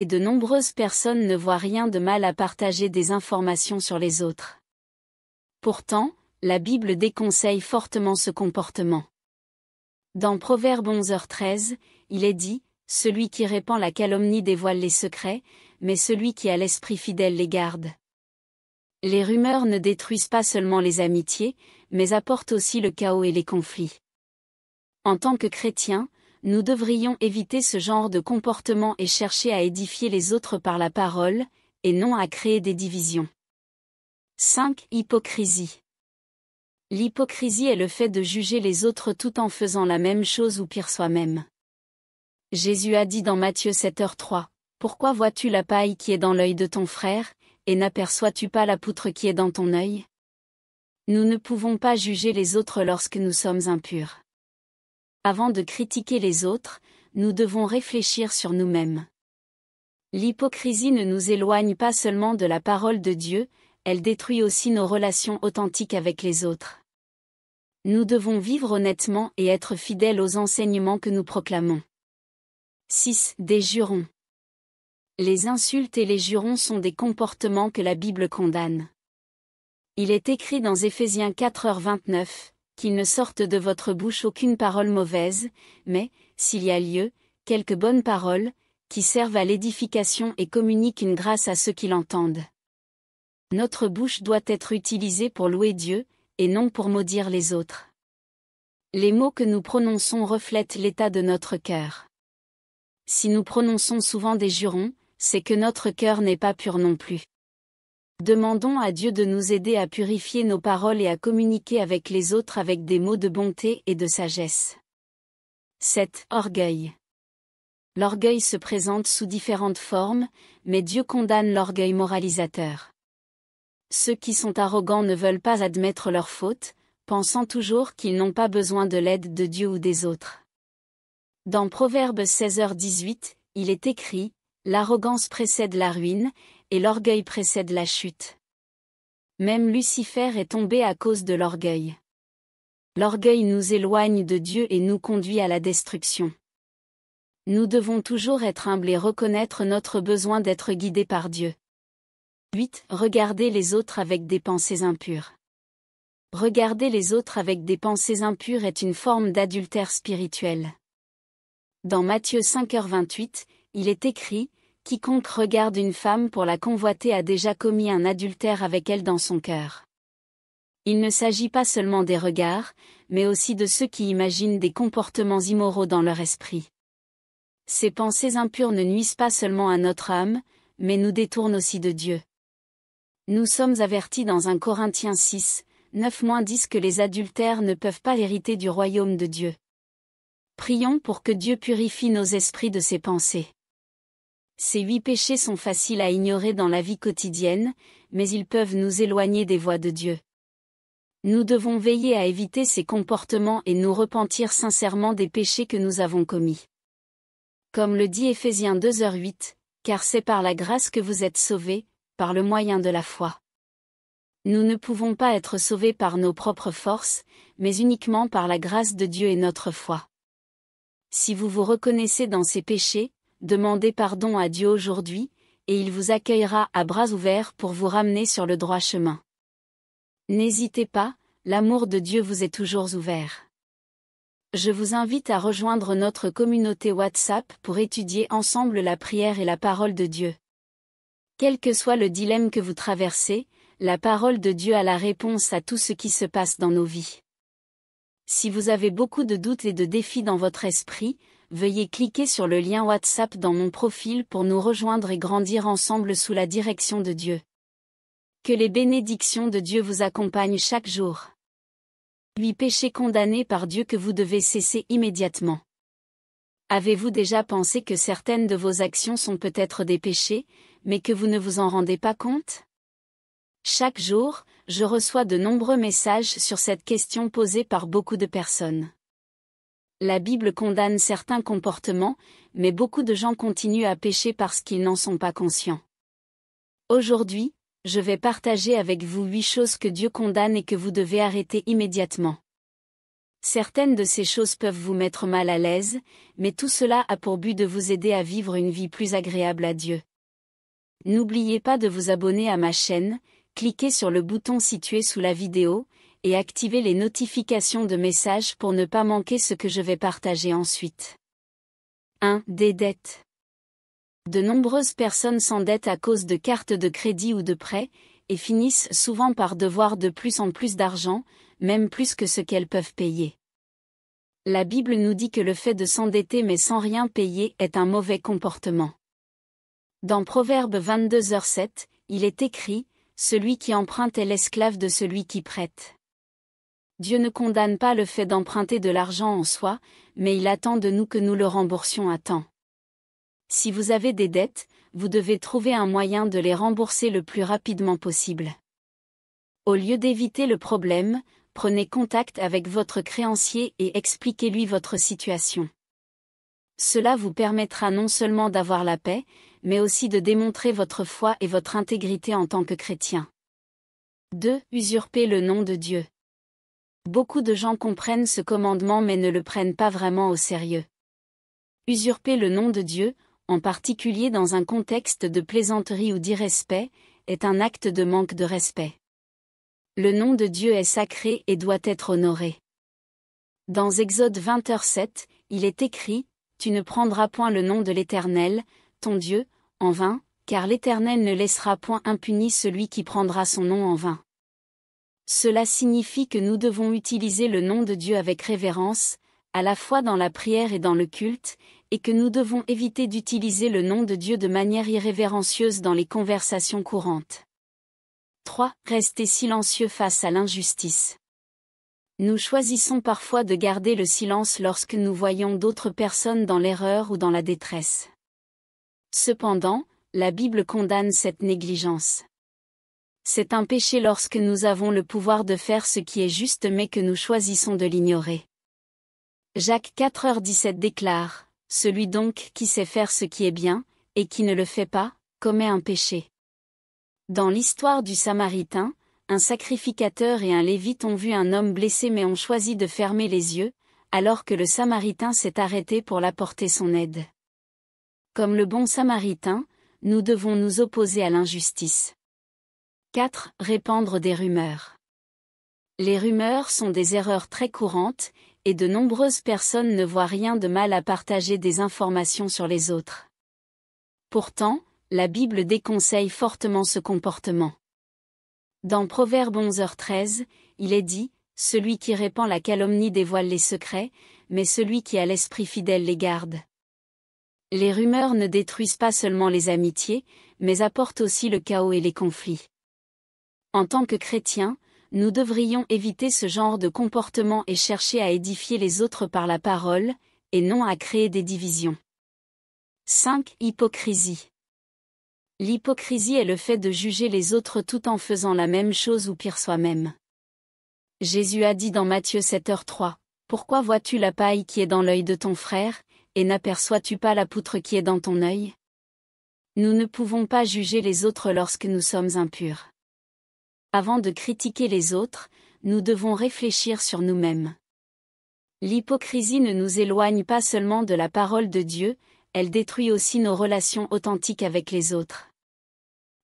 Et de nombreuses personnes ne voient rien de mal à partager des informations sur les autres. Pourtant, la Bible déconseille fortement ce comportement. Dans Proverbe 11h13, il est dit, « Celui qui répand la calomnie dévoile les secrets, mais celui qui a l'esprit fidèle les garde. » Les rumeurs ne détruisent pas seulement les amitiés, mais apportent aussi le chaos et les conflits. En tant que chrétiens, nous devrions éviter ce genre de comportement et chercher à édifier les autres par la parole, et non à créer des divisions. 5. Hypocrisie. L'hypocrisie est le fait de juger les autres tout en faisant la même chose ou pire soi-même. Jésus a dit dans Matthieu 7h3, « Pourquoi vois-tu la paille qui est dans l'œil de ton frère, et n'aperçois-tu pas la poutre qui est dans ton œil ?» Nous ne pouvons pas juger les autres lorsque nous sommes impurs. Avant de critiquer les autres, nous devons réfléchir sur nous-mêmes. L'hypocrisie ne nous éloigne pas seulement de la parole de Dieu, elle détruit aussi nos relations authentiques avec les autres. Nous devons vivre honnêtement et être fidèles aux enseignements que nous proclamons. 6. Des jurons. Les insultes et les jurons sont des comportements que la Bible condamne. Il est écrit dans Éphésiens 4h29, qu'il ne sorte de votre bouche aucune parole mauvaise, mais, s'il y a lieu, quelques bonnes paroles, qui servent à l'édification et communiquent une grâce à ceux qui l'entendent. Notre bouche doit être utilisée pour louer Dieu, et non pour maudire les autres. Les mots que nous prononçons reflètent l'état de notre cœur. Si nous prononçons souvent des jurons, c'est que notre cœur n'est pas pur non plus. Demandons à Dieu de nous aider à purifier nos paroles et à communiquer avec les autres avec des mots de bonté et de sagesse. 7. Orgueil. L'orgueil se présente sous différentes formes, mais Dieu condamne l'orgueil moralisateur. Ceux qui sont arrogants ne veulent pas admettre leurs fautes, pensant toujours qu'ils n'ont pas besoin de l'aide de Dieu ou des autres. Dans Proverbe 16h18, il est écrit, « L'arrogance précède la ruine, et l'orgueil précède la chute. » Même Lucifer est tombé à cause de l'orgueil. L'orgueil nous éloigne de Dieu et nous conduit à la destruction. Nous devons toujours être humbles et reconnaître notre besoin d'être guidés par Dieu. 8. Regarder les autres avec des pensées impures. Regarder les autres avec des pensées impures est une forme d'adultère spirituel. Dans Matthieu 5h28, il est écrit, « Quiconque regarde une femme pour la convoiter a déjà commis un adultère avec elle dans son cœur. » Il ne s'agit pas seulement des regards, mais aussi de ceux qui imaginent des comportements immoraux dans leur esprit. Ces pensées impures ne nuisent pas seulement à notre âme, mais nous détournent aussi de Dieu. Nous sommes avertis dans 1 Corinthiens 6, 9-10 que les adultères ne peuvent pas hériter du royaume de Dieu. Prions pour que Dieu purifie nos esprits de ces pensées. Ces 8 péchés sont faciles à ignorer dans la vie quotidienne, mais ils peuvent nous éloigner des voies de Dieu. Nous devons veiller à éviter ces comportements et nous repentir sincèrement des péchés que nous avons commis. Comme le dit Éphésiens 2h8, « Car c'est par la grâce que vous êtes sauvés, par le moyen de la foi. » Nous ne pouvons pas être sauvés par nos propres forces, mais uniquement par la grâce de Dieu et notre foi. Si vous vous reconnaissez dans ces péchés, demandez pardon à Dieu aujourd'hui, et il vous accueillera à bras ouverts pour vous ramener sur le droit chemin. N'hésitez pas, l'amour de Dieu vous est toujours ouvert. Je vous invite à rejoindre notre communauté WhatsApp pour étudier ensemble la prière et la parole de Dieu. Quel que soit le dilemme que vous traversez, la parole de Dieu a la réponse à tout ce qui se passe dans nos vies. Si vous avez beaucoup de doutes et de défis dans votre esprit, veuillez cliquer sur le lien WhatsApp dans mon profil pour nous rejoindre et grandir ensemble sous la direction de Dieu. Que les bénédictions de Dieu vous accompagnent chaque jour. 8 péchés condamnés par Dieu que vous devez cesser immédiatement. Avez-vous déjà pensé que certaines de vos actions sont peut-être des péchés, mais que vous ne vous en rendez pas compte? Chaque jour, je reçois de nombreux messages sur cette question posée par beaucoup de personnes. La Bible condamne certains comportements, mais beaucoup de gens continuent à pécher parce qu'ils n'en sont pas conscients. Aujourd'hui, je vais partager avec vous 8 choses que Dieu condamne et que vous devez arrêter immédiatement. Certaines de ces choses peuvent vous mettre mal à l'aise, mais tout cela a pour but de vous aider à vivre une vie plus agréable à Dieu. N'oubliez pas de vous abonner à ma chaîne, cliquez sur le bouton situé sous la vidéo, et activez les notifications de messages pour ne pas manquer ce que je vais partager ensuite. 1. Des dettes. De nombreuses personnes s'endettent à cause de cartes de crédit ou de prêts, et finissent souvent par devoir de plus en plus d'argent, même plus que ce qu'elles peuvent payer. La Bible nous dit que le fait de s'endetter mais sans rien payer est un mauvais comportement. Dans Proverbe 22h7, il est écrit « Celui qui emprunte est l'esclave de celui qui prête ». Dieu ne condamne pas le fait d'emprunter de l'argent en soi, mais il attend de nous que nous le remboursions à temps. Si vous avez des dettes, vous devez trouver un moyen de les rembourser le plus rapidement possible. Au lieu d'éviter le problème, prenez contact avec votre créancier et expliquez-lui votre situation. Cela vous permettra non seulement d'avoir la paix, mais aussi de démontrer votre foi et votre intégrité en tant que chrétien. 2. Usurper le nom de Dieu. Beaucoup de gens comprennent ce commandement mais ne le prennent pas vraiment au sérieux. Usurper le nom de Dieu, en particulier dans un contexte de plaisanterie ou d'irrespect, est un acte de manque de respect. Le nom de Dieu est sacré et doit être honoré. Dans Exode 20h7, il est écrit « Tu ne prendras point le nom de l'Éternel, ton Dieu, en vain, car l'Éternel ne laissera point impuni celui qui prendra son nom en vain. » Cela signifie que nous devons utiliser le nom de Dieu avec révérence, à la fois dans la prière et dans le culte, et que nous devons éviter d'utiliser le nom de Dieu de manière irrévérencieuse dans les conversations courantes. 3. Rester silencieux face à l'injustice. Nous choisissons parfois de garder le silence lorsque nous voyons d'autres personnes dans l'erreur ou dans la détresse. Cependant, la Bible condamne cette négligence. C'est un péché lorsque nous avons le pouvoir de faire ce qui est juste mais que nous choisissons de l'ignorer. Jacques 4h17 déclare « Celui donc qui sait faire ce qui est bien, et qui ne le fait pas, commet un péché. » Dans l'histoire du Samaritain, un sacrificateur et un lévite ont vu un homme blessé mais ont choisi de fermer les yeux, alors que le Samaritain s'est arrêté pour l'apporter son aide. Comme le bon Samaritain, nous devons nous opposer à l'injustice. 4. Répandre des rumeurs. Les rumeurs sont des erreurs très courantes, et de nombreuses personnes ne voient rien de mal à partager des informations sur les autres. Pourtant, la Bible déconseille fortement ce comportement. Dans Proverbe 11h13, il est dit « Celui qui répand la calomnie dévoile les secrets, mais celui qui a l'esprit fidèle les garde. » Les rumeurs ne détruisent pas seulement les amitiés, mais apportent aussi le chaos et les conflits. En tant que chrétiens, nous devrions éviter ce genre de comportement et chercher à édifier les autres par la parole, et non à créer des divisions. 5. Hypocrisie. L'hypocrisie est le fait de juger les autres tout en faisant la même chose ou pire soi-même. Jésus a dit dans Matthieu 7h3, « Pourquoi vois-tu la paille qui est dans l'œil de ton frère, et n'aperçois-tu pas la poutre qui est dans ton œil ?» Nous ne pouvons pas juger les autres lorsque nous sommes impurs. Avant de critiquer les autres, nous devons réfléchir sur nous-mêmes. L'hypocrisie ne nous éloigne pas seulement de la parole de Dieu, elle détruit aussi nos relations authentiques avec les autres.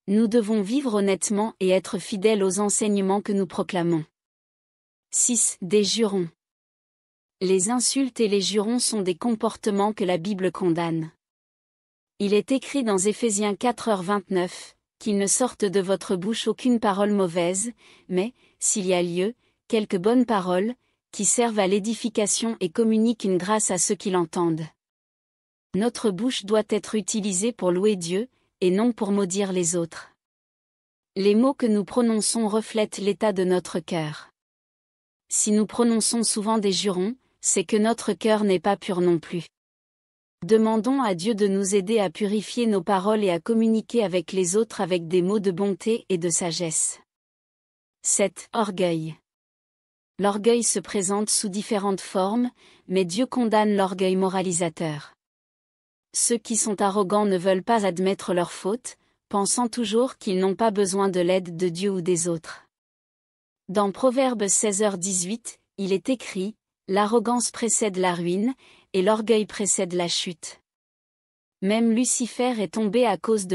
Nous devons vivre honnêtement et être fidèles aux enseignements que nous proclamons. 6. Des jurons. Les insultes et les jurons sont des comportements que la Bible condamne. Il est écrit dans Éphésiens 4h29, qu'il ne sorte de votre bouche aucune parole mauvaise, mais, s'il y a lieu, quelques bonnes paroles, qui servent à l'édification et communiquent une grâce à ceux qui l'entendent. Notre bouche doit être utilisée pour louer Dieu, et non pour maudire les autres. Les mots que nous prononçons reflètent l'état de notre cœur. Si nous prononçons souvent des jurons, c'est que notre cœur n'est pas pur non plus. Demandons à Dieu de nous aider à purifier nos paroles et à communiquer avec les autres avec des mots de bonté et de sagesse. 7. Orgueil. L'orgueil se présente sous différentes formes, mais Dieu condamne l'orgueil moralisateur. Ceux qui sont arrogants ne veulent pas admettre leurs fautes, pensant toujours qu'ils n'ont pas besoin de l'aide de Dieu ou des autres. Dans Proverbe 16h18, il est écrit L'arrogance précède la ruine, et l'orgueil précède la chute. Même Lucifer est tombé à cause de